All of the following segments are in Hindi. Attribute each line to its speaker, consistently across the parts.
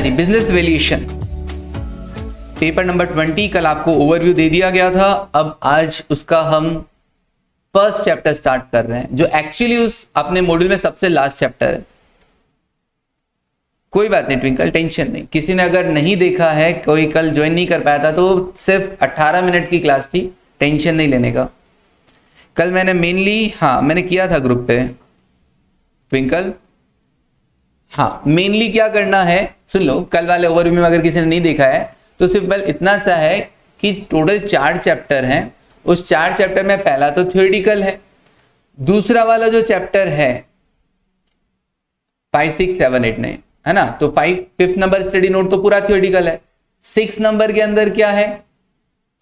Speaker 1: जी, बिजनेस वैल्यूएशन पेपर नंबर 20 कल आपको ओवरव्यू दे दिया गया था। अब आज उसका हम फर्स्ट चैप्टर स्टार्ट कर रहे हैं, जो एक्चुअली उस अपने मॉड्यूल में सबसे लास्ट चैप्टर है। कोई बात नहीं ट्विंकल, टेंशन नहीं। किसी ने अगर नहीं देखा है, कोई कल ज्वाइन नहीं कर पाया था, तो सिर्फ 18 मिनट की क्लास थी, टेंशन नहीं लेने का। कल मैंने मैंने किया था ग्रुप पे ट्विंकल। मेनली क्या करना है सुन लो, कल वाले ओवरव्यू में अगर किसी ने नहीं देखा है तो सिंपल इतना सा है कि टोटल 4 चैप्टर हैं। उस 4 चैप्टर में पहला तो थ्योरेटिकल है, दूसरा वाला जो चैप्टर है 5, 6, 7, 8 9 है ना, तो 5th नंबर स्टडी नोट तो पूरा थ्योरेटिकल है। 6 नंबर के अंदर क्या है,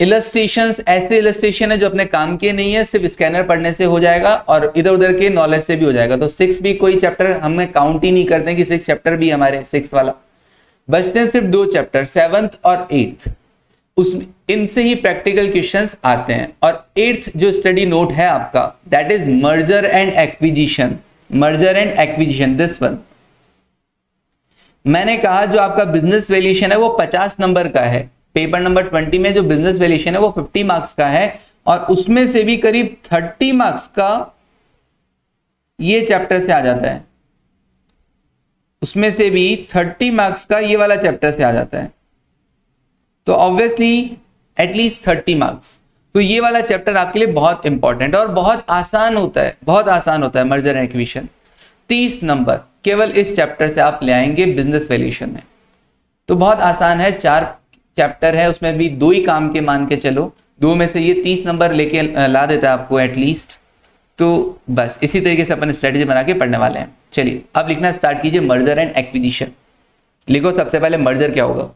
Speaker 1: इलस्ट्रेशंस। ऐसे इलस्ट्रेशन है जो अपने काम के नहीं है, सिर्फ स्कैनर पढ़ने से हो जाएगा और इधर उधर के नॉलेज से भी हो जाएगा। तो 6 भी कोई चैप्टर हमें काउंट ही नहीं करते कि 6 चैप्टर भी हमारे 6 वाला। बचते हैं सिर्फ 2 चैप्टर 7th और 8th। उसमें इनसे ही प्रैक्टिकल क्वेश्चंस आते हैं। और 8th जो स्टडी नोट है आपका, that is merger and acquisition. Merger and acquisition, this one. मैंने कहा जो आपका बिजनेस वैल्यूएशन है वो 50 नंबर का है। पेपर नंबर 20 में जो बिजनेस वैल्यूएशन है वो 50 मार्क्स का है, और उसमें से भी करीब 30 मार्क्स का ये चैप्टर से आ जाता है। उसमें से भी 30 मार्क्स का ये वाला चैप्टर से आ जाता है। तो ऑब्वियसली एटलीस्ट 30 मार्क्स। तो ये वाला चैप्टर आपके लिए बहुत इंपॉर्टेंट और बहुत आसान होता है, बहुत आसान होता है मर्जर एंड एक्विजिशन। 30 नंबर केवल इस चैप्टर से आप ले आएंगे बिजनेस वैल्यूएशन में। तो बहुत आसान है, 4 चैप्टर है, उसमें भी 2 ही काम के मान के चलो, 2 में से ये 30 नंबर लेके ला देता है आपको एटलीस्ट। तो बस इसी तरीके से अपन स्ट्रेटेजी बना के पढ़ने वाले हैं। चलिए अब लिखना स्टार्ट कीजिए, मर्जर एंड एक्विजिशन। लिखो सबसे पहले मर्जर क्या होगा।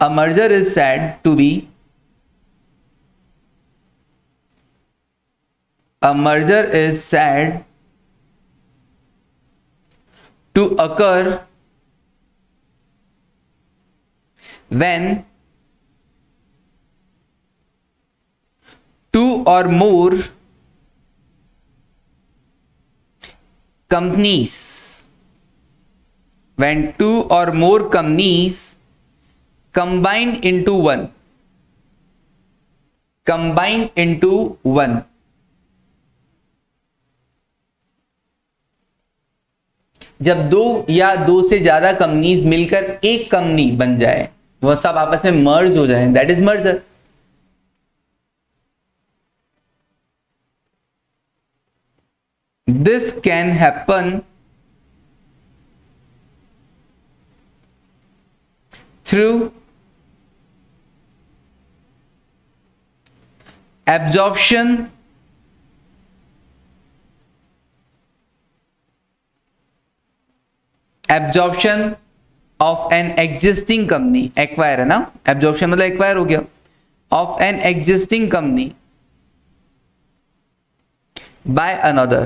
Speaker 1: A merger is said to be A merger is said to occur when 2 or more companies combine into one. जब 2 या 2 से ज्यादा कंपनीज मिलकर एक कंपनी बन जाए, वह सब आपस में मर्ज हो जाए, that is merger. This can happen through absorption of an existing company, acquire है ना, absorption मतलब acquire हो गया, of an existing company by another।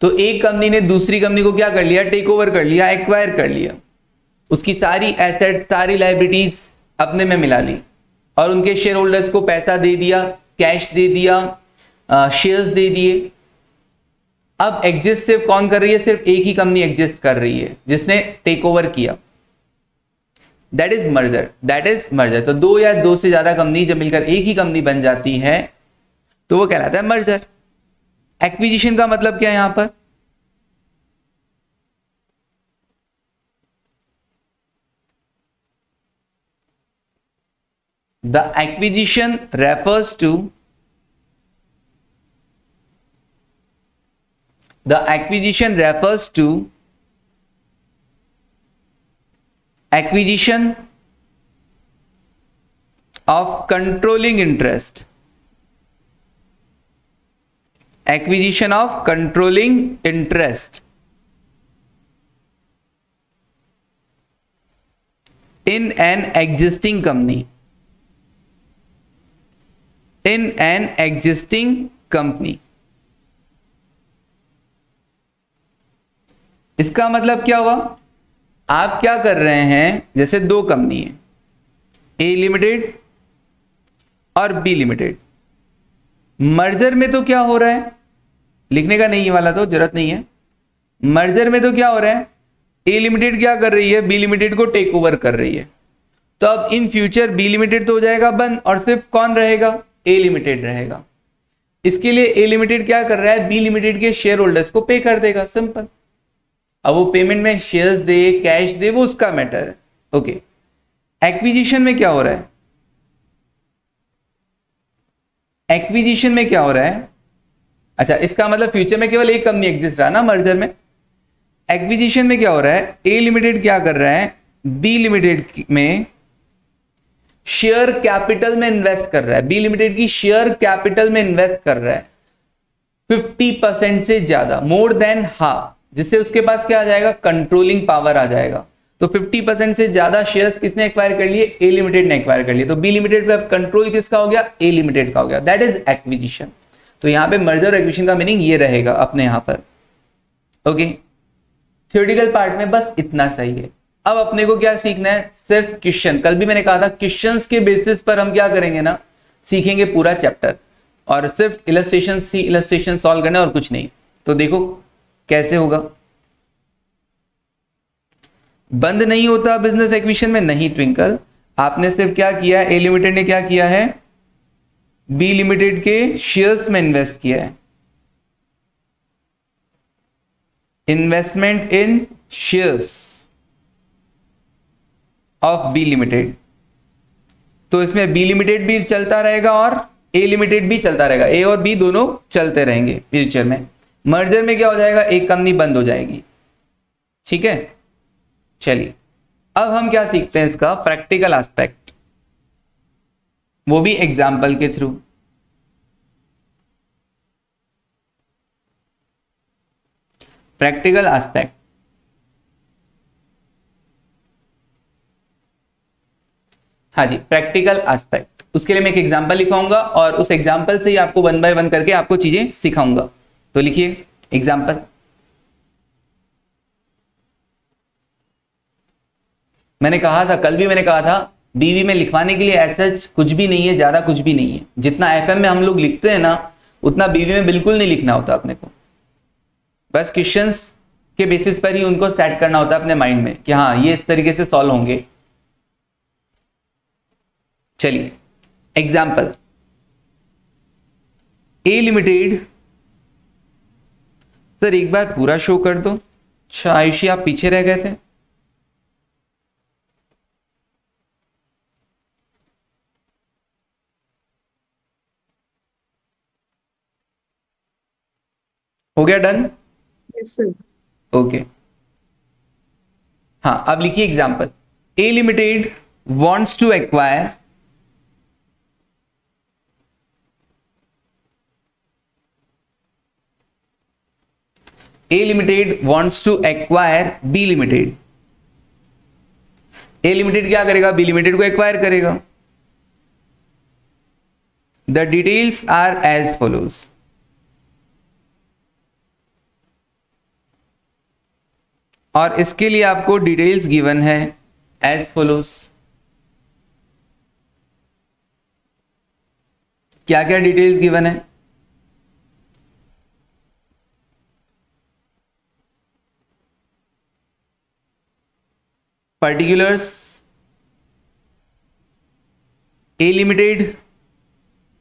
Speaker 1: तो एक कंपनी ने दूसरी कंपनी को क्या कर लिया, टेक ओवर कर लिया, एक्वायर कर लिया, उसकी सारी एसेट्स सारी लाइबिलिटीज अपने में मिला ली और उनके शेयर होल्डर्स को पैसा दे दिया, कैश दे दिया, शेयर्स दे दिए। अब एग्जिस्ट सिर्फ कौन कर रही है, सिर्फ एक ही कंपनी एग्जिस्ट कर रही है जिसने टेक ओवर किया, दैट इज मर्जर। तो 2 या 2 से ज्यादा कंपनी जब मिलकर एक ही कंपनी बन जाती है तो वो कहलाता है मर्जर। एक्विजिशन का मतलब क्या है यहां पर, the acquisition refers to acquisition of controlling interest in an existing company। इसका मतलब क्या हुआ, आप क्या कर रहे हैं, जैसे 2 कंपनी है, ए लिमिटेड और बी लिमिटेड। मर्जर में तो क्या हो रहा है, लिखने का नहीं ये वाला तो जरूरत नहीं है। मर्जर में तो क्या हो रहा है, ए लिमिटेड क्या कर रही है, बी लिमिटेड को टेक ओवर कर रही है। तो अब इन फ्यूचर बी लिमिटेड तो हो जाएगा बंद और सिर्फ कौन रहेगा, ए लिमिटेड रहेगा। इसके लिए ए लिमिटेड क्या कर रहा है, बी लिमिटेड के शेयर होल्डर्स को पे कर देगा, सिंपल। अब वो पेमेंट में शेयर्स दे, कैश दे, वो उसका मैटर है। ओके, एक्विजिशन में क्या हो रहा है, एक्विजिशन में क्या हो रहा है, अच्छा इसका मतलब फ्यूचर में केवल एक कंपनी एग्जिस्ट रहा ना मर्जर में। एक्विजिशन में क्या हो रहा है, ए लिमिटेड क्या कर रहा है, बी लिमिटेड में शेयर कैपिटल में इन्वेस्ट कर रहा है, बी लिमिटेड की शेयर कैपिटल में इन्वेस्ट कर रहा है 50% से ज्यादा, मोर देन हाफ, जिससे उसके पास क्या आ जाएगा, कंट्रोलिंग पावर आ जाएगा। तो 50% से ज्यादा शेयर्स किसने एक्वायर कर लिए, ए लिमिटेड ने एक्वायर कर लिए। तो बी लिमिटेड पे अब कंट्रोल किसका हो गया, ए लिमिटेड का हो गया। That is acquisition. तो यहां पे मर्जर और एक्विजिशन का मीनिंग ये रहेगा अपने यहां पर। ओके, थ्योरेटिकल पार्ट में बस इतना सही है। अब अपने को क्या सीखना है, सिर्फ क्वेश्चन। कल भी मैंने कहा था क्वेश्चंस के बेसिस पर हम क्या करेंगे ना, सीखेंगे पूरा चैप्टर, और सिर्फ इलस्ट्रेशन सी इलस्ट्रेशन सॉल्व करना और कुछ नहीं। तो देखो कैसे होगा। बंद नहीं होता बिजनेस एक्विजिशन में, नहीं ट्विंकल, आपने सिर्फ क्या किया, ए लिमिटेड ने क्या किया है, बी लिमिटेड के शेयर्स में इन्वेस्ट किया है, investment in shares of B limited. तो इसमें बी लिमिटेड भी चलता रहेगा और ए लिमिटेड भी चलता रहेगा, ए और बी दोनों चलते रहेंगे फ्यूचर में। मर्जर में क्या हो जाएगा, एक कंपनी बंद हो जाएगी। ठीक है, चलिए अब हम क्या सीखते हैं, इसका प्रैक्टिकल एस्पेक्ट, वो भी एग्जाम्पल के थ्रू। प्रैक्टिकल एस्पेक्ट, हाँ जी प्रैक्टिकल एस्पेक्ट, उसके लिए मैं एक एग्जाम्पल लिखाऊंगा और उस एग्जाम्पल से ही आपको 1 बाय 1 करके आपको चीजें सिखाऊंगा। तो लिखिए एग्जाम्पल। मैंने कहा था, कल भी मैंने कहा था, बीवी में लिखवाने के लिए ऐसा कुछ भी नहीं है, ज्यादा कुछ भी नहीं है। जितना एफएम में हम लोग लिखते हैं ना, उतना बीवी में बिल्कुल नहीं लिखना होता अपने को। बस क्वेश्चंस के बेसिस पर ही उनको सेट करना होता है अपने माइंड में कि हाँ ये इस तरीके से सॉल्व होंगे। चलिए एग्जाम्पल, ए लिमिटेड, सर एक बार पूरा शो कर दो। अच्छा आयुषी आप पीछे रह गए थे। हो गया डन?
Speaker 2: Yes sir.
Speaker 1: ओके, हाँ अब लिखिए example, A limited wants to acquire A Limited wants to acquire B Limited। A Limited क्या करेगा, B Limited को एक्वायर करेगा। The details are as follows। और इसके लिए आपको डिटेल्स गिवन है as follows। क्या क्या डिटेल्स गिवन है, पर्टिकुलर्स, ए लिमिटेड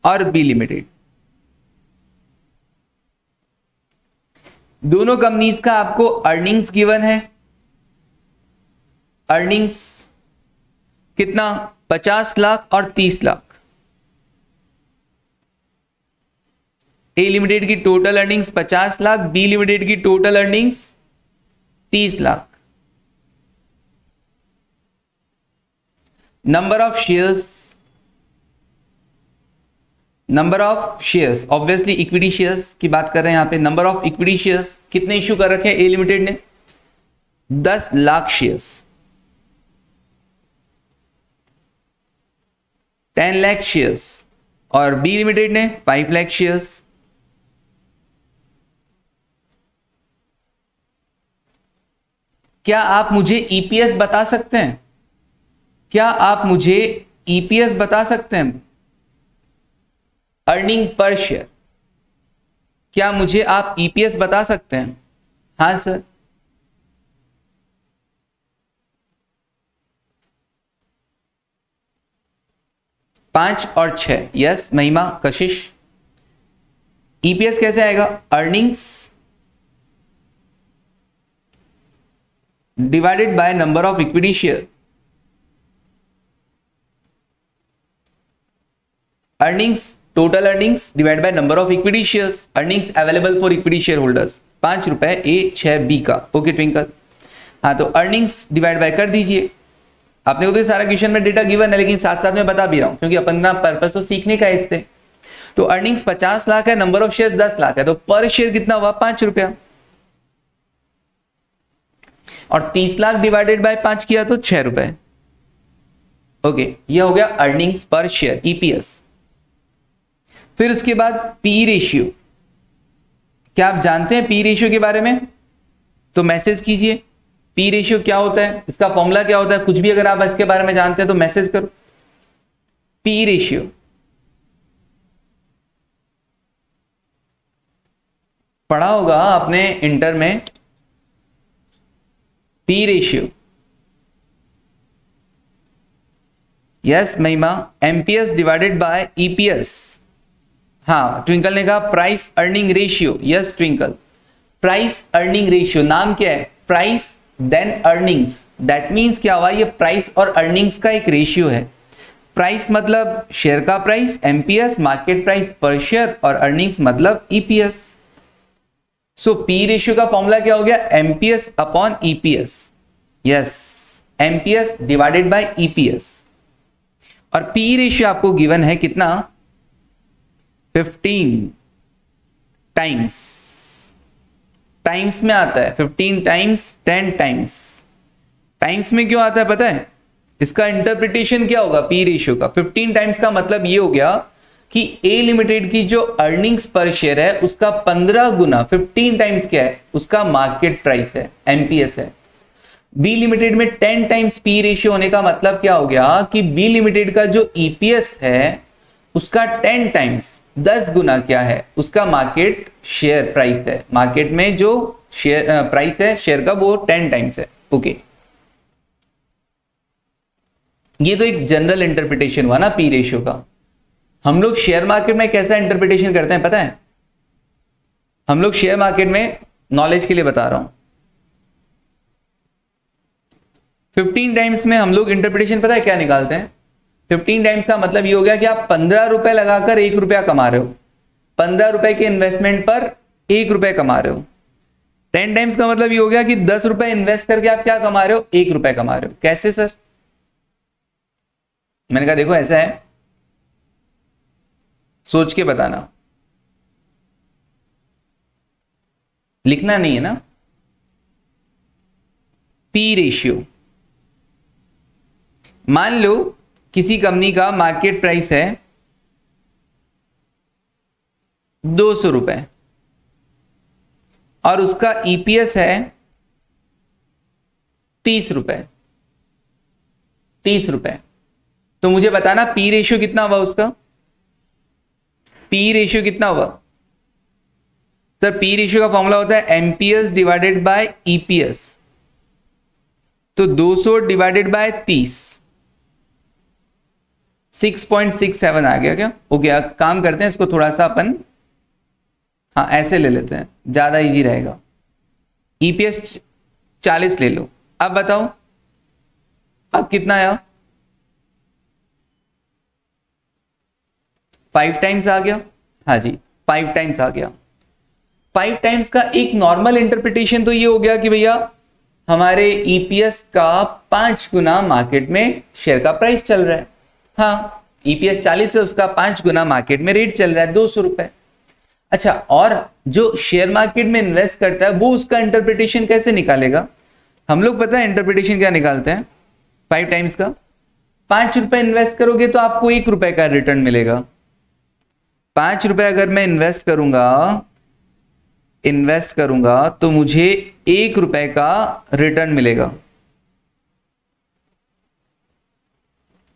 Speaker 1: और बी लिमिटेड, दोनों कंपनीज का आपको अर्निंग्स गिवन है। अर्निंग्स कितना, 50 लाख और 30 लाख। ए लिमिटेड की total earnings 50 lakh, B limited की total earnings 30 lakh. Number of shares, obviously equity shares की बात कर रहे हैं यहां पे। नंबर ऑफ इक्विटी शेयर्स कितने इश्यू कर रखे हैं ए लिमिटेड ने, 10 लाख शेयर्स। 10 लाख शेयर्स और बी लिमिटेड ने 5 लाख शेयर्स। क्या आप मुझे ईपीएस बता सकते हैं, क्या आप मुझे ईपीएस बता सकते हैं? Earning per share. क्या मुझे आप ईपीएस बता सकते हैं? हाँ सर। पांच और 6। यस महिमा, कशिश। ईपीएस कैसे आएगा? Earnings divided by number of equity share. Earnings, total earnings divide by number of equity shares. Earnings available for equity share holders 5 रुपए ए 6 बी का। Okay twinkle. हाँ तो अर्निंग्स डिवाइड बाय कर दीजिए। आपने को तो सारा क्वेश्चन में डेटा गिवन है, लेकिन साथ साथ में बता भी रहा हूं क्योंकि अपना पर्पस तो सीखने का है इससे। तो अर्निंग्स 50 लाख है, नंबर ऑफ शेयर 10 लाख है, तो पर शेयर कितना हुआ? 5 रुपया। और 30 लाख डिवाइडेड बाय 5 किया तो 6 रुपए। ओके, ये हो गया अर्निंग्स पर शेयर, ईपीएस। फिर उसके बाद पी रेशियो। क्या आप जानते हैं पी रेशियो के बारे में? तो मैसेज कीजिए पी रेशियो क्या होता है, इसका फॉर्मूला क्या होता है। कुछ भी अगर आप इसके बारे में जानते हैं तो मैसेज करो। पी रेशियो पढ़ा होगा आपने इंटर में। P ratio, yes Mahima, MPS divided by EPS. हाँ ट्विंकल ने कहा price earning ratio. Yes Twinkle, price earning ratio. नाम क्या है? Price then earnings. That means क्या हुआ? ये प्राइस और अर्निंग्स का एक रेशियो है। प्राइस मतलब शेयर का प्राइस, एमपीएस मार्केट प्राइस पर शेयर, और अर्निंग्स मतलब ईपीएस। सो पी रेशियो का फॉर्मूला क्या हो गया? MPS upon EPS. Yes, MPS divided by EPS. और पी रेशियो आपको गिवन है कितना? 15 टाइम्स। टाइम्स में आता है 15 टाइम्स 10 टाइम्स। टाइम्स में क्यों आता है पता है? इसका इंटरप्रिटेशन क्या होगा पी रेशियो का? 15 टाइम्स का मतलब ये हो गया कि ए लिमिटेड की जो अर्निंग्स पर शेयर है उसका 15 गुना 15 टाइम्स क्या है? उसका मार्केट प्राइस है, एमपीएस है। बी लिमिटेड में 10 टाइम्स पी रेशियो होने का मतलब क्या हो गया कि बी लिमिटेड का जो ईपीएस है उसका 10 टाइम्स 10 गुना क्या है? उसका मार्केट शेयर प्राइस है। मार्केट में जो शेयर प्राइस है शेयर का वो 10 टाइम्स है। ओके, ये तो एक जनरल इंटरप्रिटेशन हुआ ना पी रेशियो का। हम लोग शेयर मार्केट में कैसा इंटरप्रिटेशन करते हैं पता है? हम लोग शेयर मार्केट में, नॉलेज के लिए बता रहा हूं, 15 टाइम्स में हम लोग इंटरप्रिटेशन पता है क्या निकालते हैं? 15 टाइम्स का मतलब ये हो गया कि आप 15 रुपए लगाकर 1 रुपया कमा रहे हो। 15 रुपए के इन्वेस्टमेंट पर 1 रुपए कमा रहे हो। 10 टाइम्स का मतलब ये हो गया कि 10 रुपए इन्वेस्ट करके आप क्या कमा रहे हो? 1 रुपए कमा रहे हो। कैसे सर? मैंने कहा देखो ऐसा है, सोच के बताना, लिखना नहीं है ना। पी रेशियो, मान लो किसी कंपनी का मार्केट प्राइस है 200 रुपए और उसका ईपीएस है 30 रुपए। 30 रुपए, तो मुझे बताना पी रेशियो कितना हुआ उसका? पी रेशियो कितना हुआ सर? पी रेशियो का फॉर्मूला होता है एमपीएस डिवाइडेड बाय ईपीएस। तो 200 डिवाइडेड बाय 30, 6.67 आ गया क्या? ओके, काम करते हैं इसको थोड़ा सा अपन, हाँ ऐसे ले लेते हैं, ज्यादा इजी रहेगा। ईपीएस 40 ले लो। अब बताओ अब कितना आया? 5 टाइम्स आ गया। हाँ जी 5 टाइम्स आ गया। 5 टाइम्स का एक नॉर्मल इंटरप्रिटेशन तो ये हो गया कि भैया हमारे ईपीएस का 5 गुना मार्केट में शेयर का प्राइस चल रहा है। हाँ, ईपीएस 40 है, उसका 5 गुना मार्केट में रेट चल रहा है 200 रुपए। अच्छा, और जो शेयर मार्केट में इन्वेस्ट करता है वो उसका इंटरप्रिटेशन कैसे निकालेगा? हम लोग पता है इंटरप्रिटेशन क्या निकालते हैं 5 टाइम्स का? 5 रुपए इन्वेस्ट करोगे तो आपको 1 रुपए का रिटर्न मिलेगा। 5 रुपए अगर मैं इन्वेस्ट करूंगा तो मुझे 1 रुपए का रिटर्न मिलेगा।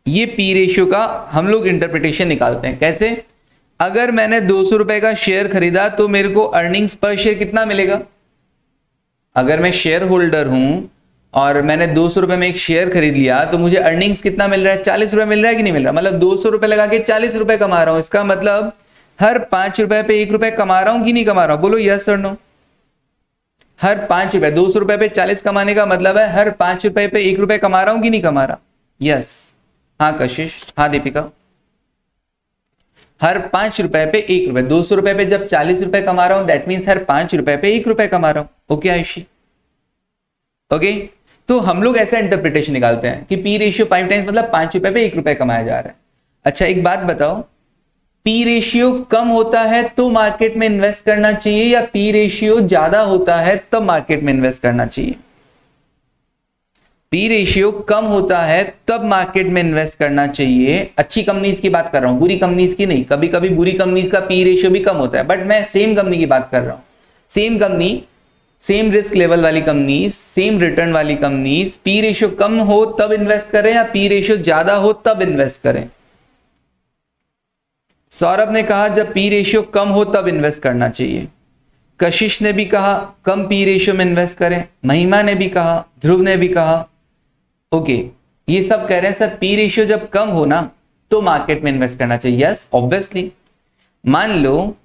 Speaker 1: ये पी रेशियो का हम लोग इंटरप्रिटेशन निकालते हैं। कैसे? अगर मैंने 200 रुपए का शेयर खरीदा तो मेरे को अर्निंग्स पर शेयर कितना मिलेगा? अगर मैं शेयर होल्डर हूं और मैंने 200 रुपए में एक शेयर खरीद लिया तो मुझे अर्निंग्स कितना मिल रहा है? 40 रुपए मिल रहा है कि नहीं मिल रहा? मतलब 200 रुपए लगा के 40 रुपए कमा रहा हूं। इसका मतलब हर 5 रुपए पे 1 रुपए कमा रहा हूं कि नहीं कमा रहा हूं? बोलो यस और नो। हर 5 रुपए, 200 रुपए पे 40 कमाने का मतलब है हर 5 रुपए पे 1 रुपए कमा रहा हूं कि नहीं कमा रहा? यस। हाँ कशिश, हाँ दीपिका। हर 5 रुपए पे 1 रुपए, 200 रुपए पे जब 40 रुपए कमा रहा हूं दैट मीन्स हर 5 रुपए पे 1 रुपए कमा रहा हूं। Okay Ayushi, okay. तो हम लोग ऐसा इंटरप्रिटेशन निकालते हैं कि पी रेशियो 5 टाइम्स मतलब 5 रुपए पे 1 रुपए कमाया जा रहा है। अच्छा एक बात बताओ, पी रेशियो कम होता है तो मार्केट में इन्वेस्ट करना चाहिए या पी रेशियो ज्यादा होता है तब मार्केट में इन्वेस्ट करना चाहिए? पी रेशियो कम होता है तब मार्केट में इन्वेस्ट करना चाहिए। अच्छी कंपनीज की बात कर रहा हूं, बुरी कंपनीज की नहीं। कभी कभी बुरी कंपनीज का पी रेशियो भी कम होता है, बट मैं सेम कंपनी की बात कर रहा हूं। Same company, same risk level वाली कंपनीज, सेम रिटर्न वाली कंपनीज, पी रेशियो कम हो तब इन्वेस्ट करें या पी रेशियो ज्यादा हो तब इन्वेस्ट करें? सौरभ ने कहा जब पी रेशियो कम हो तब इन्वेस्ट करना चाहिए। कशिश ने भी कहा कम पी रेशियो में इन्वेस्ट करें। महिमा ने भी कहा, ध्रुव ने भी कहा। ओके, ये सब कह रहे हैं सर पी रेशियो जब कम हो ना तो मार्केट में इन्वेस्ट करना चाहिए। Yes obviously. मान लो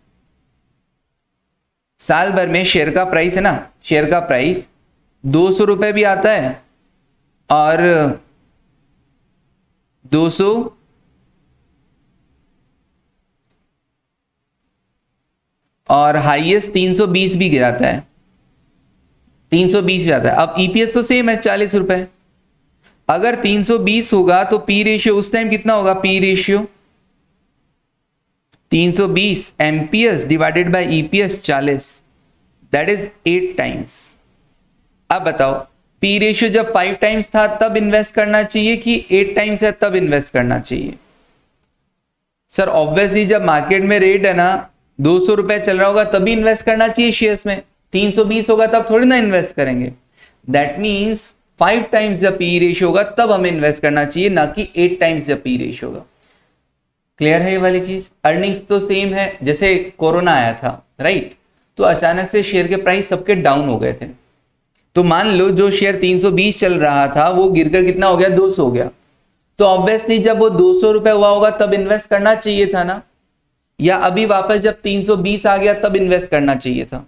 Speaker 1: साल भर में शेयर का प्राइस है ना, शेयर का प्राइस 200 रुपए भी आता है और 200 और हाईएस्ट 320 भी गिराता है, 320 भी आता है। अब ईपीएस तो सेम है 40 रुपए। अगर 320 होगा तो पी रेशियो उस टाइम कितना होगा? P ratio 320 MPS divided by EPS 40, that is 8 times. अब बताओ पी रेशियो जब 5 टाइम्स था तब इन्वेस्ट करना चाहिए कि 8 टाइम्स है तब इन्वेस्ट करना चाहिए? सर ऑब्वियसली जब मार्केट में रेट है ना 200 रुपए चल रहा होगा तभी इन्वेस्ट करना चाहिए शेयर्स में। 320 होगा तब थोड़ी ना इन्वेस्ट करेंगे। दैट मीन्स 5 टाइम्स जब पी रेशियो होगा तब हमें इन्वेस्ट करना चाहिए, ना कि 8 टाइम्स जब पी रेशियो होगा। क्लियर है ये वाली चीज? अर्निंग्स तो सेम है। जैसे कोरोना आया था राइट, तो अचानक से शेयर के प्राइस सबके डाउन हो गए थे। तो मान लो जो शेयर 320 चल रहा था वो गिरकर कितना हो गया? 200 हो गया। तो ऑब्वियसली जब वो 200 रुपए हुआ होगा तब इन्वेस्ट करना चाहिए था ना, या अभी वापस जब 320 आ गया तब इन्वेस्ट करना चाहिए था?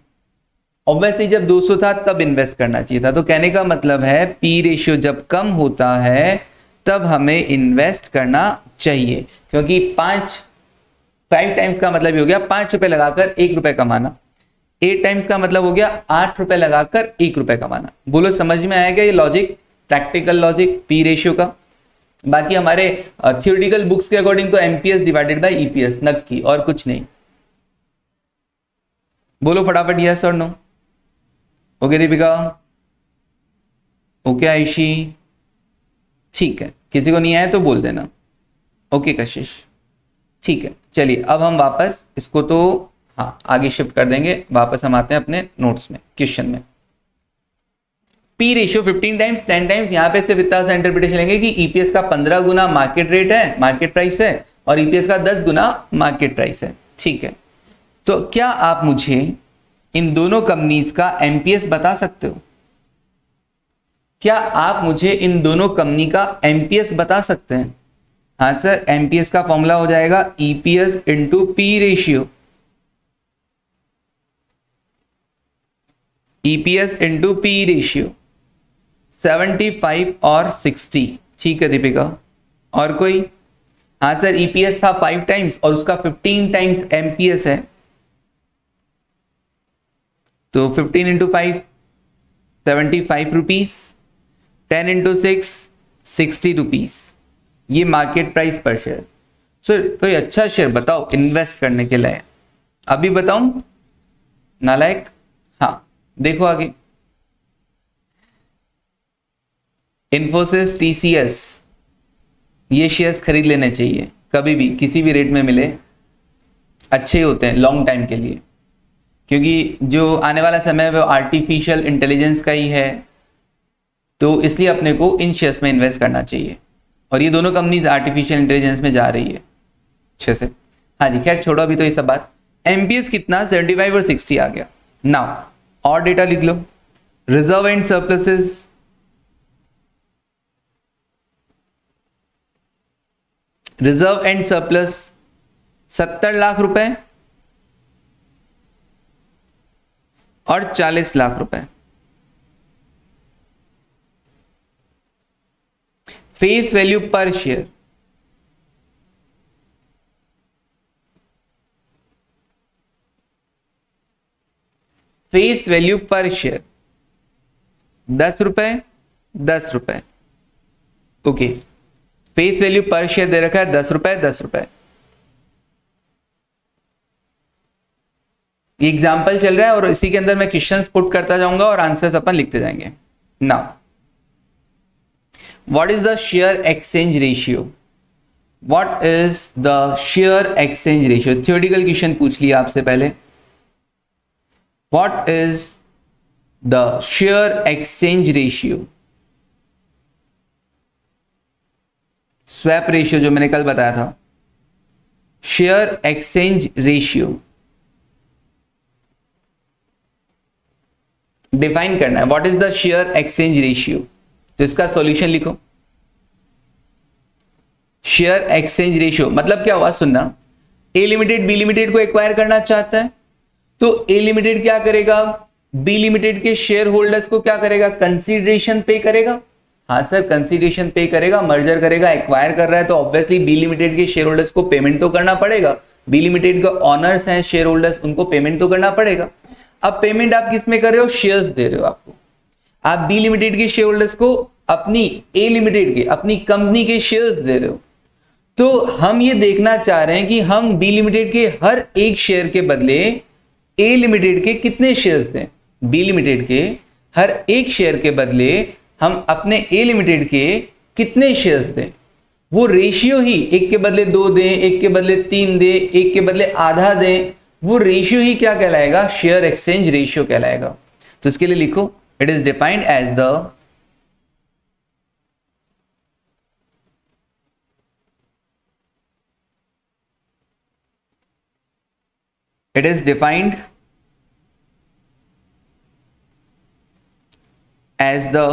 Speaker 1: ऑब्वियसली जब 200 था तब इन्वेस्ट करना चाहिए था। तो कहने का मतलब है पी रेशियो जब कम होता है तब हमें इन्वेस्ट करना चाहिए, क्योंकि 5 टाइम्स का मतलब हो गया 5 रुपए लगाकर 1 रुपए कमाना। 8 टाइम्स का मतलब हो गया 8 रुपए लगाकर 1 रुपए कमाना। बोलो समझ में आएगा ये logic, practical logic P ratio का? बाकी हमारे थियोरेटिकल बुक्स के अकॉर्डिंग तो एमपीएस डिवाइडेड बाय ईपीएस नक्की, और कुछ नहीं। बोलो फटाफट यस और no. Okay Deepika, okay Ayushi, ठीक है। किसी को नहीं आया तो बोल देना। ओके कशिश, ठीक है। चलिए अब हम वापस इसको तो हाँ आगे शिफ्ट कर देंगे। वापस हम आते हैं अपने नोट्स में, क्वेश्चन में। पी रेशियो 15 टाइम्स 10 टाइम्स, यहाँ पे सिर्फ इतना सा इंटरप्रिटेशन लेंगे कि ईपीएस का 15 गुना मार्केट रेट है, मार्केट प्राइस है, और ईपीएस का 10 गुना मार्केट प्राइस है। ठीक है, तो क्या आप मुझे इन दोनों कंपनीज का एमपीएस बता सकते हो? क्या आप मुझे इन दोनों कंपनी का एमपीएस बता सकते हैं? हाँ सर, एमपीएस का फॉर्मूला हो जाएगा EPS into P ratio. EPS into P ratio 75 और 60। ठीक है दीपिका, और कोई? हाँ सर, ईपीएस था 5 टाइम्स और उसका 15 टाइम्स एमपीएस है, तो 15 इंटू 5 75 रुपीज, 10 इंटू 6 60 रुपीज। ये मार्केट प्राइस पर शेयर। सर कोई अच्छा शेयर बताओ इन्वेस्ट करने के लिए। अभी बताऊं नालायक? हाँ देखो आगे, इन्फोसिस, टीसीएस, ये शेयर्स खरीद लेने चाहिए। कभी भी किसी भी रेट में मिले अच्छे होते हैं लॉन्ग टाइम के लिए, क्योंकि जो आने वाला समय है वो आर्टिफिशियल इंटेलिजेंस का ही है, तो इसलिए अपने को इन शेयर्स में इन्वेस्ट करना चाहिए। और ये दोनों कंपनीज आर्टिफिशियल इंटेलिजेंस में जा रही है अच्छे से। हाँ जी, खैर छोड़ो अभी तो ये सब बात। एमपीएस कितना, 75 और 60 आ गया। नाउ और डेटा लिख लो। Reserve and surpluses, reserve and surplus 70 lakh रुपए और 40 लाख रुपए। Face value per share, face value per share 10 रुपए 10 रुपए। Okay, face value per share दे रखा है 10 रुपए 10 रुपए। ये एग्जाम्पल चल रहा है और इसी के अंदर मैं क्वेश्चंस पुट करता जाऊंगा और आंसर्स अपन लिखते जाएंगे। Now what is the share exchange ratio, what is the share exchange ratio. Theoretical question पूछ लिया आपसे पहले। What is the share exchange ratio, swap ratio जो मैंने कल बताया था, शेयर एक्सचेंज रेशियो डिफाइन करना है। What is the share exchange ratio, तो इसका सॉल्यूशन लिखो। शेयर एक्सचेंज रेशियो मतलब क्या हुआ, सुनना। ए लिमिटेड बी लिमिटेड को एक्वायर करना चाहता है, तो ए लिमिटेड क्या करेगा, बी लिमिटेड के शेयर होल्डर्स को क्या करेगा, कंसीडरेशन पे करेगा। हाँ सर, कंसीडरेशन पे करेगा, मर्जर करेगा, एक्वायर कर रहा है तो ऑब्वियसली बी लिमिटेड के शेयर होल्डर्स को पेमेंट तो करना पड़ेगा। बी लिमिटेड के ऑनर्स हैं शेयर होल्डर्स, उनको पेमेंट तो करना पड़ेगा। अब पेमेंट आप किस में कर रहे हो, शेयर्स दे रहे हो। आपको आप बी लिमिटेड के शेयर होल्डर्स को अपनी ए लिमिटेड के, अपनी कंपनी के शेयर्स दे रहे हो। तो हम ये देखना चाह रहे हैं कि हम बी लिमिटेड के हर एक शेयर के बदले ए लिमिटेड के कितने शेयर्स दें। बी लिमिटेड के हर एक शेयर के बदले हम अपने ए लिमिटेड के कितने शेयर्स दें। वो रेशियो ही एक के बदले 2 दें, एक के बदले 3 दें, एक के बदले आधा दें, वो रेशियो ही क्या कहलाएगा, शेयर एक्सचेंज रेशियो कहलाएगा। तो इसके लिए लिखो, it is defined as the it is defined as the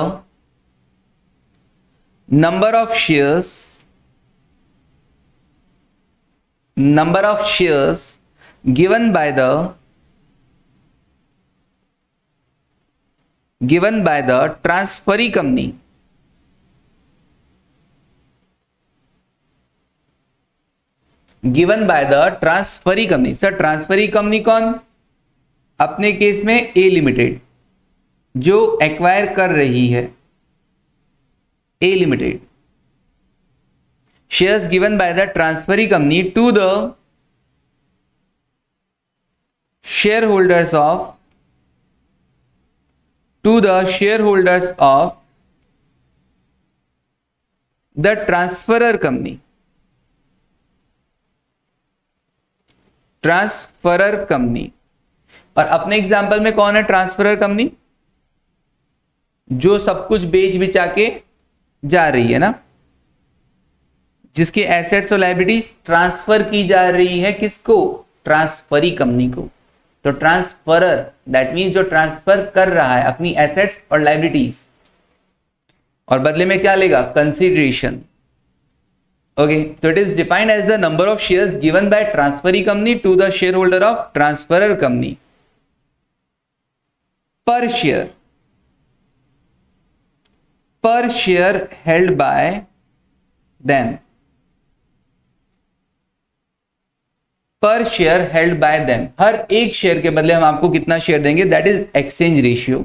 Speaker 1: number of shares given by the transferee company given by the transferee company. Sir transferee company कौन, अपने केस में ए लिमिटेड जो एक्वायर कर रही है, A limited. Shares given by the transferee company to the share holders of the transferor company, transferor company. और अपने एग्जांपल में कौन है ट्रांसफरर कंपनी, जो सब कुछ बेच बिचा के जा रही है ना, जिसके एसेट्स और लायबिलिटीज ट्रांसफर की जा रही है, किसको, ट्रांसफरी कंपनी को। तो ट्रांसफरर दैट मींस जो ट्रांसफर कर रहा है अपनी एसेट्स और लायबिलिटीज, और बदले में क्या लेगा, कंसीडरेशन। ओके, तो it is defined as the number of shares given by transferee company to the share holder of transferor company per share held by them, per share held by them. हर एक शेयर के बदले हम आपको कितना शेयर देंगे, that is exchange ratio.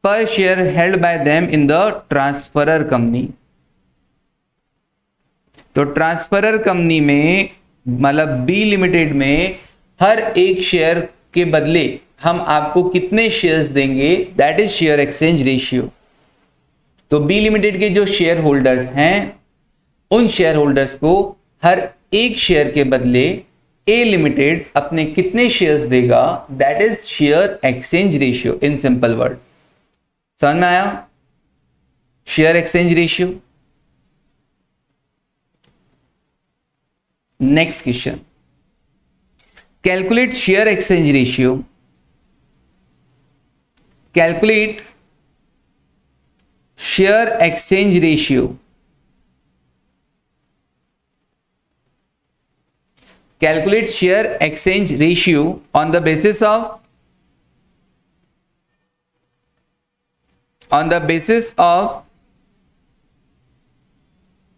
Speaker 1: Per share held by them in the transferor company. तो ट्रांसफरर कंपनी में मतलब बी लिमिटेड में हर एक शेयर के बदले हम आपको कितने शेयर्स देंगे, that is share exchange ratio. तो बी लिमिटेड के जो शेयर होल्डर्स हैं, उन शेयर होल्डर्स को हर एक शेयर के बदले ए लिमिटेड अपने कितने शेयर्स देगा, that is share exchange ratio in simple word. समझ में आया, share exchange ratio. Next question, calculate share exchange ratio, calculate share exchange ratio, calculate share exchange ratio on the basis of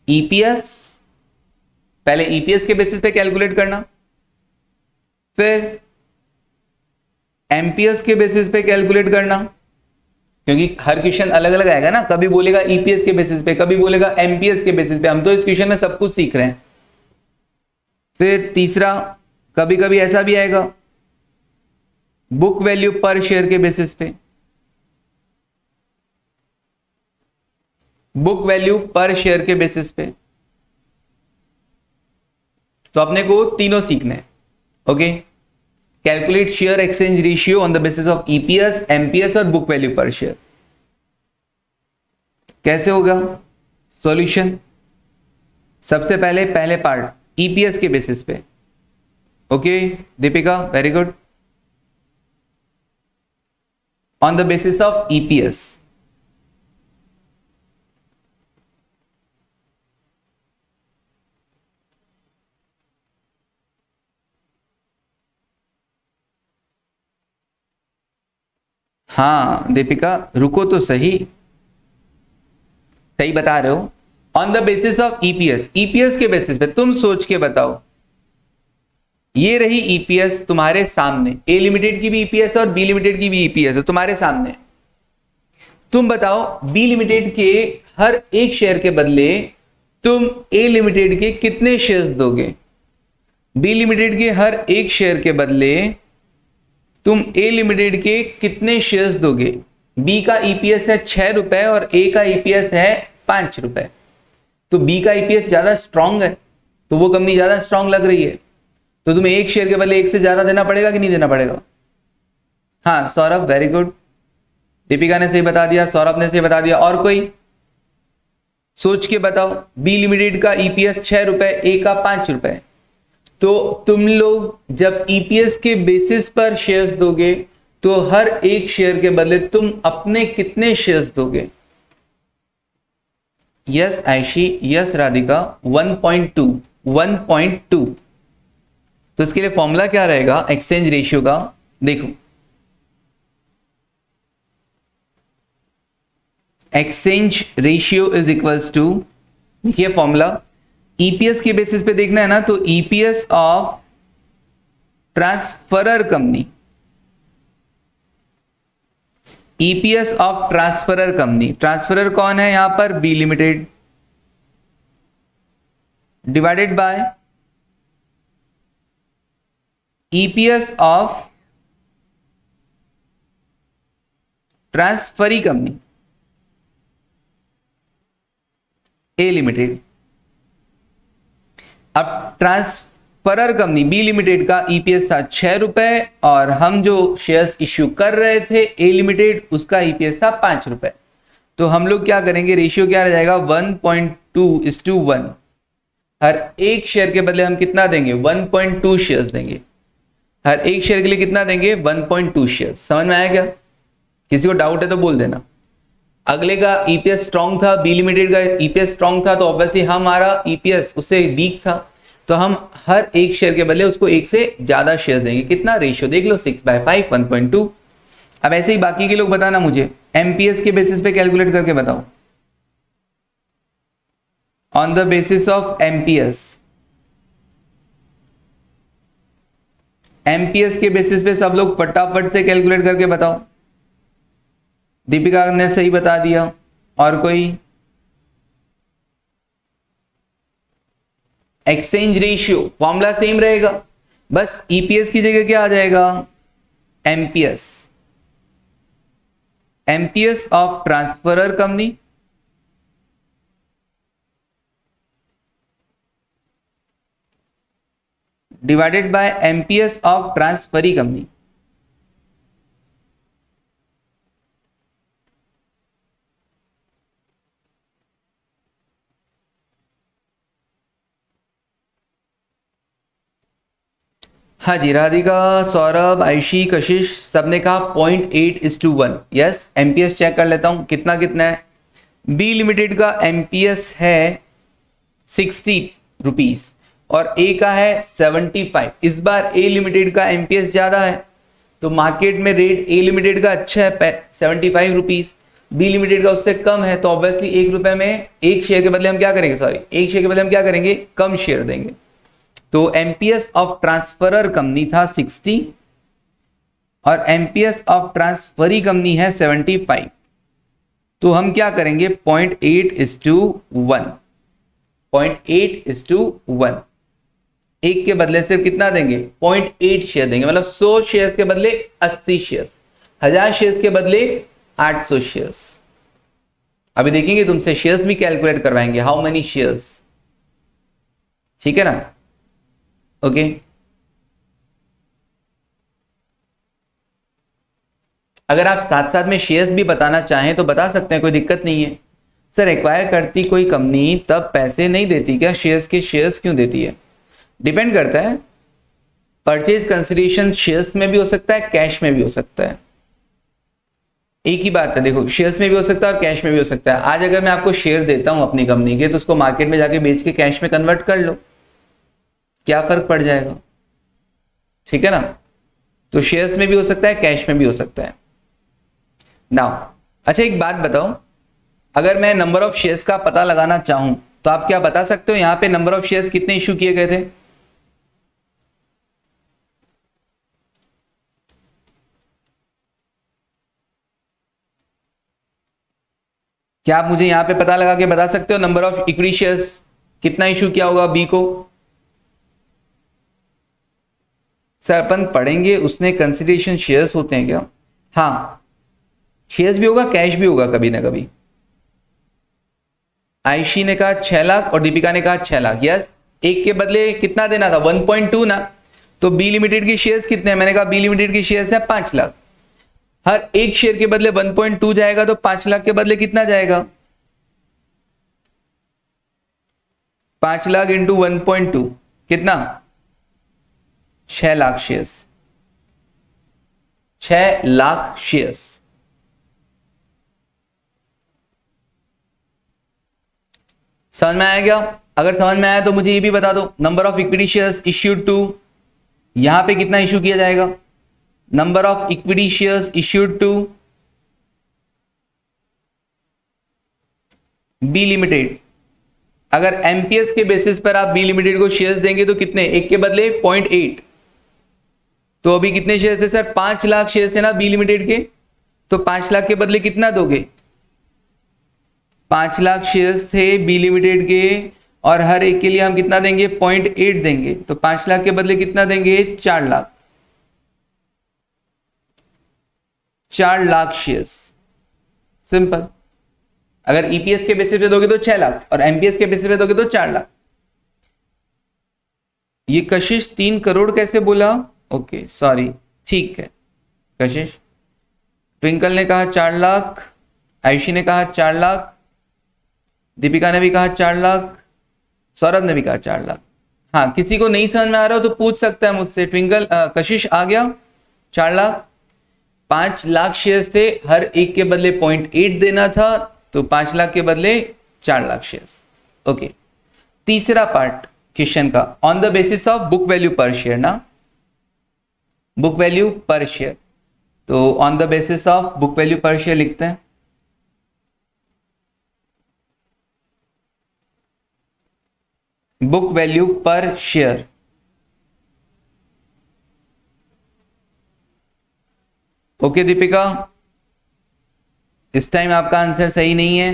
Speaker 1: EPS। पहले EPS के बेसिस पे कैलकुलेट करना, फिर MPS के बेसिस पे कैलकुलेट करना, क्योंकि हर क्वेश्चन अलग अलग आएगा ना, कभी बोलेगा EPS के बेसिस पे, कभी बोलेगा MPS के बेसिस पे। हम तो इस क्वेश्चन में सब कुछ सीख रहे हैं। फिर तीसरा, कभी कभी ऐसा भी आएगा बुक वैल्यू पर शेयर के बेसिस पे, बुक वैल्यू पर शेयर के बेसिस पे। तो अपने को तीनों सीखने हैं। Okay, calculate share exchange ratio on the basis of EPS, MPS और बुक वैल्यू पर शेयर। कैसे होगा सॉल्यूशन? सबसे पहले पार्ट EPS के बेसिस पे। Okay Deepika, very good. On the basis of EPS, हाँ दीपिका रुको तो सही, सही बता रहे हो। On the basis of EPS, EPS के बेसिस पे तुम सोच के बताओ, ये रही EPS तुम्हारे सामने, A लिमिटेड की भी EPS है और B लिमिटेड की भी EPS है तुम्हारे सामने। तुम बताओ B लिमिटेड के हर एक शेयर के बदले तुम A लिमिटेड के कितने शेयर्स दोगे? B लिमिटेड के हर एक शेयर के बदले तुम A लिमिटेड के कितने शेयर्स दोगे? B का EPS है 6 रुपए और A का EPS है 5 रुपए। तो B का EPS ज्यादा स्ट्रांग है, तो वो कंपनी ज्यादा स्ट्रांग लग रही है, तो तुम्हें एक शेयर के बदले एक से ज्यादा देना पड़ेगा कि नहीं देना पड़ेगा? हाँ सौरभ, वेरी गुड। दीपिका ने सही बता दिया, सौरभ ने सही बता दिया। और कोई सोच के बताओ, B लिमिटेड का EPS 6 रुपए, A का 5 रुपए। तो तुम लोग जब EPS के बेसिस पर शेयर्स दोगे तो हर एक शेयर के बदले तुम अपने कितने शेयर्स दोगे? Yes Ayshi, yes Radhika, 1.2, 1.2। तो इसके लिए फॉर्मूला क्या रहेगा एक्सचेंज रेशियो का? देखो, exchange ratio is equals to, देखिए फॉर्मूला, EPS के बेसिस पे देखना है ना, तो EPS of transferor company, EPS of transferor company, transferor कौन है यहां पर? B limited, divided by EPS of transferee company A limited. अब ट्रांसफरर कंपनी B लिमिटेड का EPS था 6 रुपए और हम जो शेयर्स इश्यू कर रहे थे A लिमिटेड, उसका EPS था 5 रुपए। तो हम लोग क्या करेंगे, रेशियो क्या रह जाएगा? 1.2:1। हर एक शेयर के बदले हम कितना देंगे? 1.2 शेयर्स देंगे। हर एक शेयर के लिए कितना देंगे? 1.2 शेयर्स। समझ में आया क्या? किसी को डाउट है तो बोल देना। अगले का EPS स्ट्रांग था, B लिमिटेड का EPS स्ट्रांग था, तो ऑब्वियसली हमारा EPS उससे वीक था, तो हम हर एक शेयर के बदले उसको एक से ज्यादा शेयर देंगे। कितना? रेशियो देख लो, 6/5, 1.2। अब ऐसे ही बाकी के लोग बताना मुझे, MPS के बेसिस पे कैलकुलेट करके बताओ। On the basis of MPS के बेसिस पे सब लोग फटाफट से कैलकुलेट करके बताओ। दीपिका ने सही बता दिया। और कोई? एक्सचेंज रेशियो फॉर्मूला सेम रहेगा, बस EPS की जगह क्या आ जाएगा? MPS, MPS of transferor company divided by MPS of transferee company. हाँ जी, राधिका, सौरभ, आयशी, कशिश सबने कहा 0.8:1। यस, एमपीएस चेक कर लेता हूं कितना कितना है। बी लिमिटेड का एमपीएस है 60 रुपीज और ए का है 75। इस बार ए लिमिटेड का एमपीएस ज्यादा है तो मार्केट में रेट ए लिमिटेड का अच्छा है 75 रुपीज, बी लिमिटेड का उससे कम है तो ऑब्वियसली 1 रुपए में एक शेयर के बदले हम क्या करेंगे, एक शेयर के बदले हम क्या करेंगे, कम शेयर देंगे। तो एमपीएस ऑफ ट्रांसफरर कंपनी था 60 और एमपीएस ऑफ ट्रांसफरी कंपनी है 75। तो हम क्या करेंगे 0.8:1, 0.8:1। एक के बदले सिर्फ कितना देंगे 0.8 शेयर देंगे, मतलब 100 शेयर्स के बदले 80 शेयर्स, 1000 शेयर्स के बदले 800 शेयर्स। अभी देखेंगे तुमसे शेयर्स भी कैलकुलेट करवाएंगे, हाउ मेनी शेयर्स, ठीक है ना। ओके अगर आप साथ साथ में शेयर्स भी बताना चाहें तो बता सकते हैं, कोई दिक्कत नहीं है। सर एक्वायर करती कोई कंपनी तब पैसे नहीं देती क्या, शेयर्स के शेयर्स क्यों देती है? डिपेंड करता है, परचेज कंसिडरेशन शेयर्स में भी हो सकता है, कैश में भी हो सकता है। एक ही बात है, देखो शेयर्स में भी हो सकता है और कैश में भी हो सकता है। आज अगर मैं आपको शेयर देता हूं अपनी कंपनी के तो उसको मार्केट में जाके बेच के कैश में कन्वर्ट कर लो, क्या फर्क पड़ जाएगा, ठीक है ना। तो शेयर्स में भी हो सकता है, कैश में भी हो सकता है। नाउ अच्छा एक बात बताओ, अगर मैं नंबर ऑफ शेयर्स का पता लगाना चाहूं तो आप क्या बता सकते हो यहां पे नंबर ऑफ शेयर्स कितने इशू किए गए थे? क्या आप मुझे यहां पे पता लगा के बता सकते हो नंबर ऑफ इक्विटी शेयर्स कितना इशू किया होगा बी को? सर अपन पढ़ेंगे उसने कंसिडरेशन शेयर्स होते हैं क्या? हाँ शेयर्स भी होगा, कैश भी होगा कभी ना कभी। आयशी ने कहा 6 लाख और दीपिका ने कहा 6 लाख। यस, एक के बदले कितना देना था 1.2 ना। तो बी लिमिटेड की शेयर्स कितने हैं? मैंने कहा बी लिमिटेड की शेयर्स है 5 लाख। हर एक शेयर के बदले 1.2 जाएगा तो 5 लाख के बदले कितना जाएगा? 5 लाख इंटू 1.2 कितना? 6 लाख शेयर्स, 6 लाख शेयर्स। समझ में आया क्या? अगर समझ में आया तो मुझे ये भी बता दो number of equity shares issued to, यहां पे कितना इश्यू किया जाएगा? Number of equity shares issued to B limited. अगर एमपीएस के बेसिस पर आप बी लिमिटेड को शेयर्स देंगे तो कितने? एक के बदले 0.8। तो अभी कितने शेयर्स है सर? 5 लाख शेयर्स है ना बी लिमिटेड के, तो 5 लाख के बदले कितना दोगे? 5 लाख शेयर्स थे बी लिमिटेड के और हर एक के लिए हम कितना देंगे? 0.8 देंगे। तो 5 लाख के बदले कितना देंगे? 4 लाख। 4 lakh shares, simple. अगर ईपीएस के बेसिस पे दोगे तो 6 लाख और एमपीएस के बेसिस पे दोगे तो 4 लाख। ये कशिश 3 करोड़ कैसे बोला? ओके सॉरी, ठीक है कशिश। ट्विंकल ने कहा 4 लाख, आयुषी ने कहा 4 लाख, दीपिका ने भी कहा 4 लाख, सौरभ ने भी कहा 4 लाख। हाँ किसी को नहीं समझ में आ रहा हो तो पूछ सकता है मुझसे। ट्विंकल कशिश आ गया 4 लाख। 5 लाख शेयर्स थे, हर एक के बदले 0.8 देना था तो 5 लाख के बदले 4 लाख शेयर्स। ओके तीसरा पार्ट क्वेश्चन का, on the basis of book value per share ना, बुक वैल्यू पर शेयर। तो on the basis of book value per share लिखते हैं। Book value per share, okay Deepika इस टाइम आपका आंसर सही नहीं है।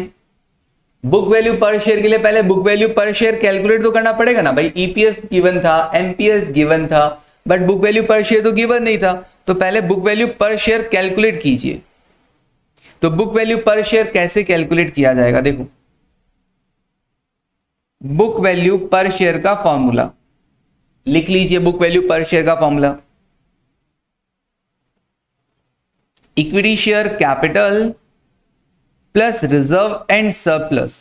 Speaker 1: बुक वैल्यू पर शेयर के लिए पहले book value per share calculate तो करना पड़ेगा ना भाई। ईपीएस गिवन था, एमपीएस गिवन था, but book value per share तो गिवन नहीं था। तो पहले book value per share calculate कीजिए। तो बुक वैल्यू पर शेयर कैसे कैलकुलेट किया जाएगा? देखो बुक वैल्यू पर शेयर का फॉर्मूला लिख लीजिए। बुक वैल्यू पर शेयर का formula, equity share capital plus reserve and surplus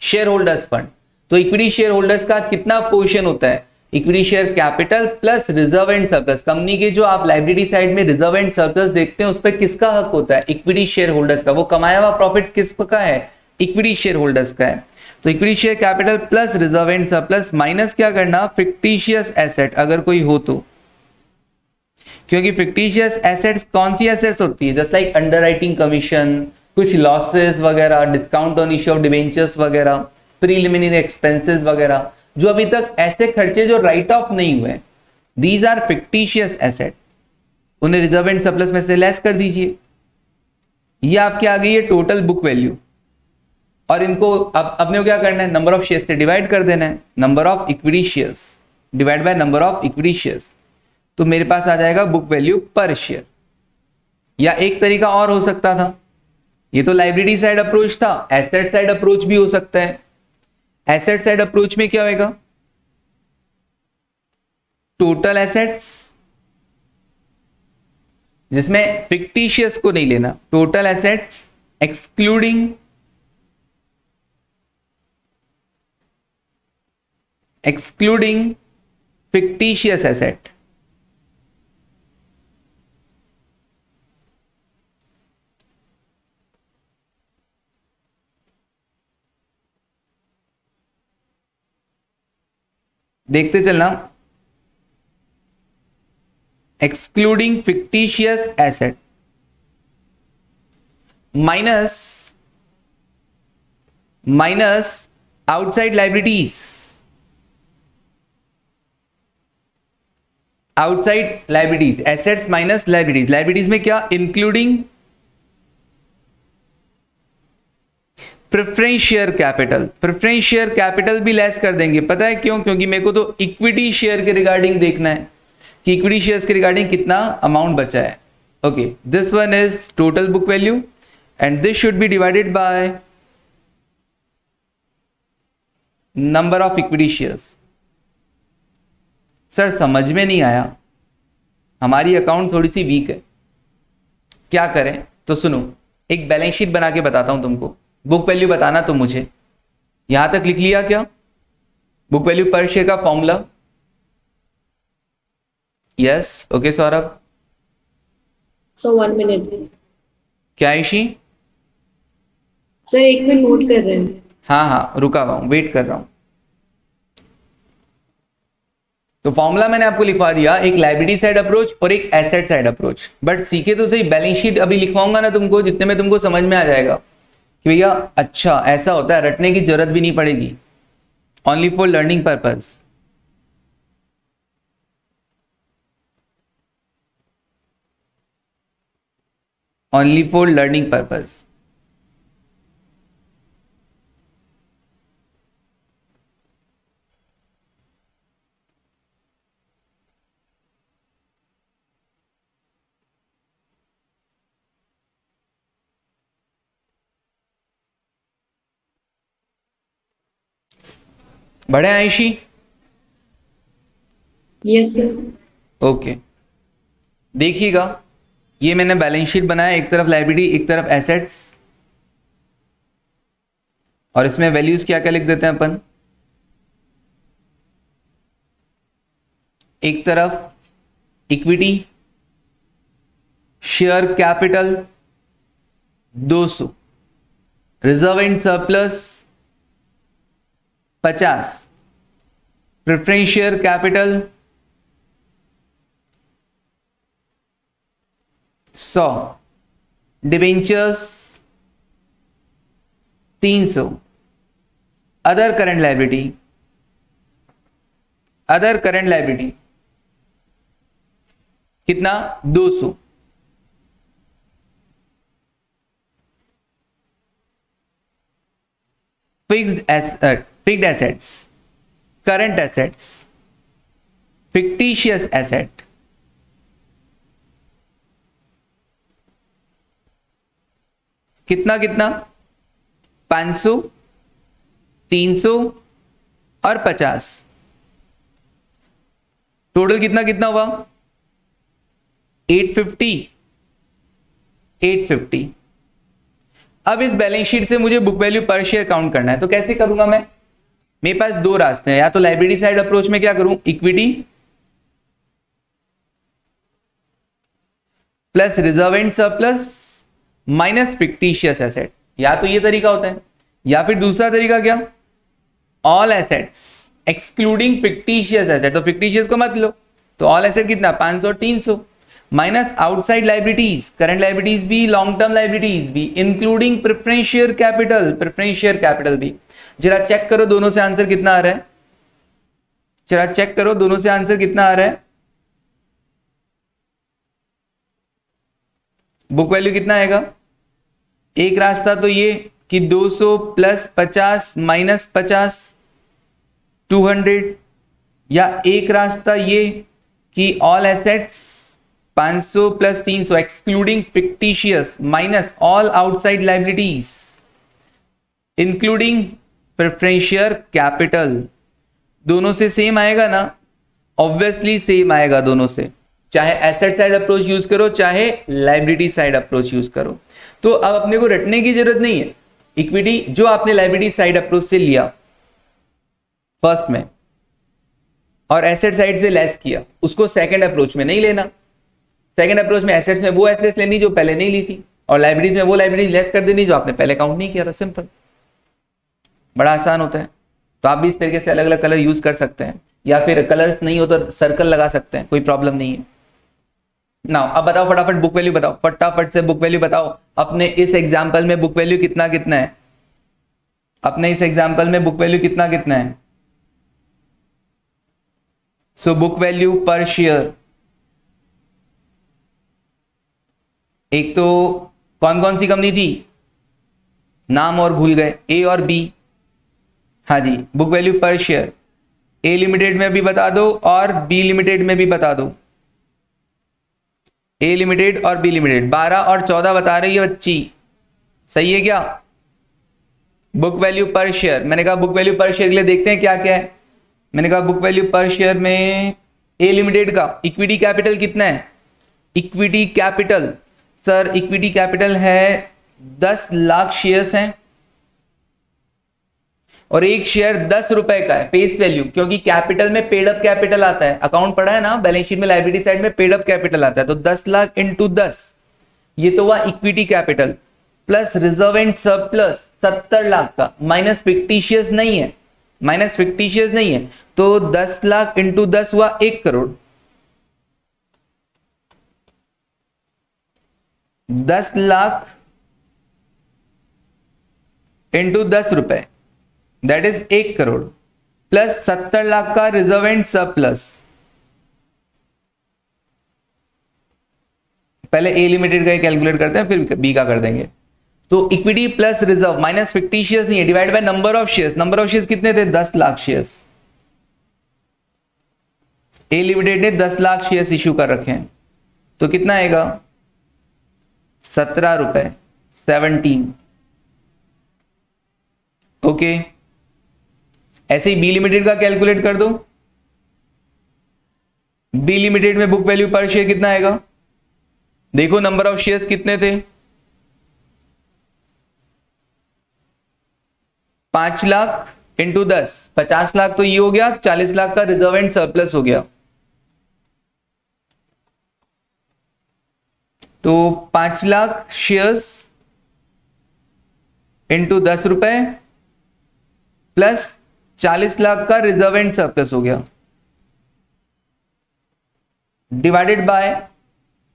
Speaker 1: share holders fund. तो इक्विटी शेयर होल्डर्स का कितना पोर्शन होता है? Equity share capital plus reserve and surplus. Company के जो आप लाइबिलिटी साइड में रिजर्व एंड सरप्लस देखते हैं उस पर किसका हक होता है? इक्विटी शेयर होल्डर्स का। वो कमाया हुआ प्रॉफिट किसका है? इक्विटी शेयर होल्डर्स का है। तो equity share capital plus reserve and surplus minus क्या करना? फिक्टिशियस एसेट अगर कोई हो तो, क्योंकि फिक्टिशियस एसेट्स कौन सी एसेट्स होती है? जस्ट लाइक अंडरराइटिंग कमीशन, कुछ लॉसेस वगैरह, discount on issue of debentures वगैरह, प्रीलिमिनरी एक्सपेंसेस वगैरह, जो अभी तक ऐसे खर्चे जो राइट ऑफ नहीं हुए, दीज आर फिक्टिशियस एसेट, उन्हें रिजर्व एंड सरप्लस में से लेस कर दीजिए। ये आपके आ गई है टोटल बुक वैल्यू, और इनको अब अपने को क्या करना है? नंबर ऑफ शेयर्स से डिवाइड कर देना है। Number of equity shares divide by number of equity shares, तो मेरे पास आ जाएगा बुक वैल्यू पर शेयर। या एक तरीका और हो सकता था, ये तो लाइबिलिटी साइड अप्रोच था, एसेट साइड अप्रोच भी हो सकता है। एसेट साइड अप्रोच में क्या होगा? टोटल एसेट्स, जिसमें फिक्टिशियस को नहीं लेना, total assets excluding fictitious asset. देखते चलना, excluding fictitious asset minus outside liabilities, outside liabilities, assets minus liabilities. Liabilities में क्या? Including preference share capital. Preference share capital भी लेस कर देंगे, पता है क्यों? क्योंकि मेरे को तो इक्विटी शेयर के रिगार्डिंग देखना है कि इक्विटी शेयर्स के रिगार्डिंग कितना अमाउंट बचा है। Okay, this one is total book value and this should be divided by number of equity shares. Sir समझ में नहीं आया, हमारी अकाउंट थोड़ी सी वीक है, क्या करें? तो सुनो, एक बैलेंस शीट बना के बताता हूं तुमको। बुक वैल्यू बताना तो मुझे, यहां तक लिख लिया क्या? बुक वैल्यू पर शेयर का formula? Yes, okay Saurabh.
Speaker 2: So 1 minute.
Speaker 1: क्या ईशी?
Speaker 2: सर 1 मिनट नोट कर रहे हैं।
Speaker 1: हाँ, रुका हुआ हूं, वेट कर रहा हूं। तो फॉर्मूला मैंने आपको लिखवा दिया, एक लाइबिलिटी साइड अप्रोच और एक एसेट साइड अप्रोच। बट सीखे तो सही, बैलेंस शीट अभी लिखवाऊंगा ना तुमको, जितने में तुमको समझ में आ जाएगा कि भैया अच्छा ऐसा होता है, रटने की जरूरत भी नहीं पड़ेगी, only for learning purpose. Only for learning purpose. बड़े आयशी?
Speaker 2: Yes sir.
Speaker 1: ओके, देखिएगा, ये मैंने बैलेंस शीट बनाया, एक तरफ लाइबिलिटी एक तरफ एसेट्स, और इसमें वैल्यूज क्या क्या लिख देते हैं अपन। एक तरफ equity share capital 200, reserve and surplus 50, preference share capital 100, debentures 300, other current liability कितना? 200। Fixed assets, current assets, fictitious asset, कितना कितना? 500, 300 और 50। टोटल कितना कितना हुआ? 850। अब इस बैलेंस शीट से मुझे book value per share count करना है, तो कैसे करूंगा मैं? मेरे पास दो रास्ते हैं, या तो लाइबिलिटी साइड अप्रोच में क्या करूं, equity plus reserve and surplus minus fictitious asset, या तो ये तरीका होता है, या फिर दूसरा तरीका क्या, all assets excluding fictitious asset, तो फिक्टिशियस को मत लो, तो ऑल एसेट कितना 500 और 300 minus outside liabilities, current liabilities भी लॉन्ग टर्म लाइबिलिटीज भी इंक्लूडिंग प्रेफरेंस शेयर कैपिटल भी। जरा चेक करो दोनों से आंसर कितना आ रहा है, जरा चेक करो दोनों से आंसर कितना आ रहा है। बुक वैल्यू कितना आएगा, एक रास्ता तो ये कि 200 प्लस 50 माइनस 50 200, या एक रास्ता ये कि all assets 500 plus 300 excluding fictitious minus all outside liabilities including preference share capital. दोनों से सेम आएगा ना, ऑब्वियसली सेम आएगा दोनों से, चाहे एसेट साइड अप्रोच यूज करो चाहे लाइबिलिटी साइड अप्रोच यूज करो। तो अब अपने को रटने की जरूरत नहीं है, इक्विटी जो आपने लाइबिलिटी साइड अप्रोच से लिया फर्स्ट में और एसेट साइड से लेस किया, उसको सेकंड अप्रोच में नहीं लेना। सेकंड अप्रोच में एसेट्स में वो एसेट्स लेनी जो पहले नहीं ली थी, और लाइबिलिटीज में वो लाइबिलिटीज लेस कर देनी जो आपने पहले काउंट नहीं किया था। सिंपल, बड़ा आसान होता है। तो आप भी इस तरीके से अलग अलग कलर यूज कर सकते हैं, या फिर कलर्स नहीं हो तो सर्कल लगा सकते हैं, कोई प्रॉब्लम नहीं है। नाउ अब बताओ फटाफट बुक वैल्यू बताओ, फटाफट से बुक वैल्यू बताओ। अपने इस एग्जाम्पल में बुक वैल्यू कितना कितना है, अपने इस एग्जाम्पल में बुक वैल्यू कितना कितना है। So book value per share, एक तो कौन कौन सी कंपनी थी, नाम और भूल गए, ए और बी। हाँ जी, बुक वैल्यू पर शेयर ए लिमिटेड में भी बता दो और बी लिमिटेड में भी बता दो। ए लिमिटेड और बी लिमिटेड 12 और 14 बता रही है बच्ची, सही है क्या। बुक वैल्यू पर शेयर, मैंने कहा बुक वैल्यू पर शेयर के लिए देखते हैं क्या क्या है। मैंने कहा बुक वैल्यू पर शेयर में ए लिमिटेड का इक्विटी कैपिटल कितना है, equity capital sir equity capital है 10 लाख शेयर्स हैं और एक शेयर 10 रुपए का है फेस वैल्यू, क्योंकि कैपिटल में पेड अप कैपिटल आता है, अकाउंट पढ़ा है ना बैलेंस शीट में, लायबिलिटी साइड में पेड अप कैपिटल आता है, तो 10 लाख इंटू 10 ये तो हुआ equity capital, plus reserve and surplus 70 lakh का, माइनस फिक्टिशियस नहीं है, माइनस फिक्टिशियस नहीं है, तो 10 लाख इंटू 10 हुआ 1 करोड़। 10 लाख इंटू 10 रुपए that is 1 crore, plus 70 lakh का रिजर्व एंड सरप्लस। पहले ए लिमिटेड का कैलकुलेट करते हैं फिर बी का कर देंगे। तो equity plus reserve minus fictitious नहीं है, divide by number of shares. Number of shares कितने थे, 10 लाख शेयर्स। ए लिमिटेड ने 10 लाख शेयर्स इश्यू कर रखे हैं, तो कितना आएगा 17 रुपए 17। ओके, ऐसे ही बी लिमिटेड का कैलकुलेट कर दो। बी लिमिटेड में बुक वैल्यू पर शेयर कितना आएगा, देखो नंबर ऑफ शेयर्स कितने थे, 5 लाख इंटू 10, 50 लाख तो ये हो गया, 40 लाख का रिजर्व एंड सरप्लस हो गया। तो 5 लाख शेयर्स इंटू 10 रुपए प्लस 40 लाख का रिजर्व एंड सरप्लस हो गया, डिवाइडेड बाय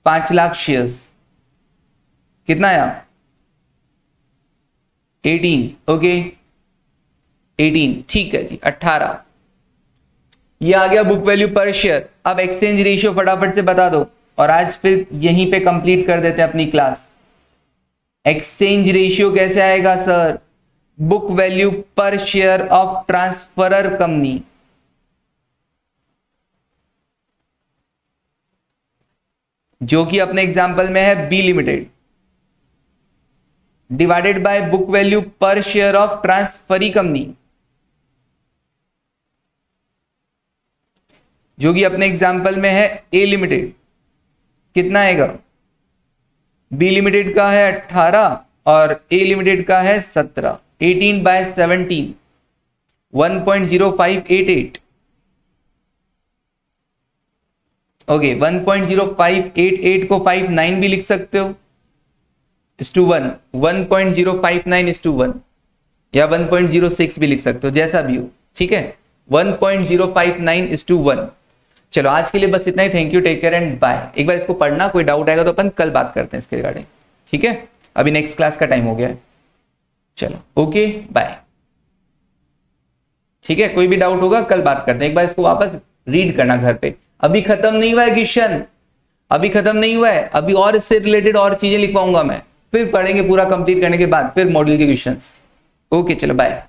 Speaker 1: 5 लाख शेयर्स कितना आया 18। ओके 18, ठीक है जी 18। ये आ गया बुक वैल्यू पर शेयर। अब एक्सचेंज रेशियो फटाफट से बता दो और आज फिर यहीं पे कंप्लीट कर देते हैं अपनी क्लास। एक्सचेंज रेशियो कैसे आएगा sir, book value per share of transferor company, जो कि अपने एग्जांपल में है B limited, divided by book value per share of transferee company, जो कि अपने एग्जांपल में है ए लिमिटेड। कितना आएगा, बी लिमिटेड का है 18 और ए लिमिटेड का है 17, 18 बाय 17 1.0588, ओके 1.0588 को 59 भी लिख सकते हो, इस टू 1, 1.059 इस टू 1, या 1.06 भी लिख सकते हो, जैसा भी हो, ठीक है, 1.059 इस टू 1। चलो आज के लिए बस इतना ही, thank you, take care and bye. एक बार इसको पढ़ना, कोई डाउट आएगा तो अपन कल बात करते हैं इसके रिगार्डिंग, ठीक है, अभी नेक्स्ट क्लास का टाइम हो गया है, चलो ओके बाय, ठीक है, कोई भी डाउट होगा कल बात करते हैं। एक बार इसको वापस रीड करना घर पे, अभी खत्म नहीं हुआ है क्वेश्चन, अभी खत्म नहीं हुआ है, अभी और इससे रिलेटेड और चीजें लिखवाऊंगा मैं, फिर पढ़ेंगे पूरा कंप्लीट करने के बाद फिर मॉड्यूल के क्वेश्चंस। ओके चलो बाय।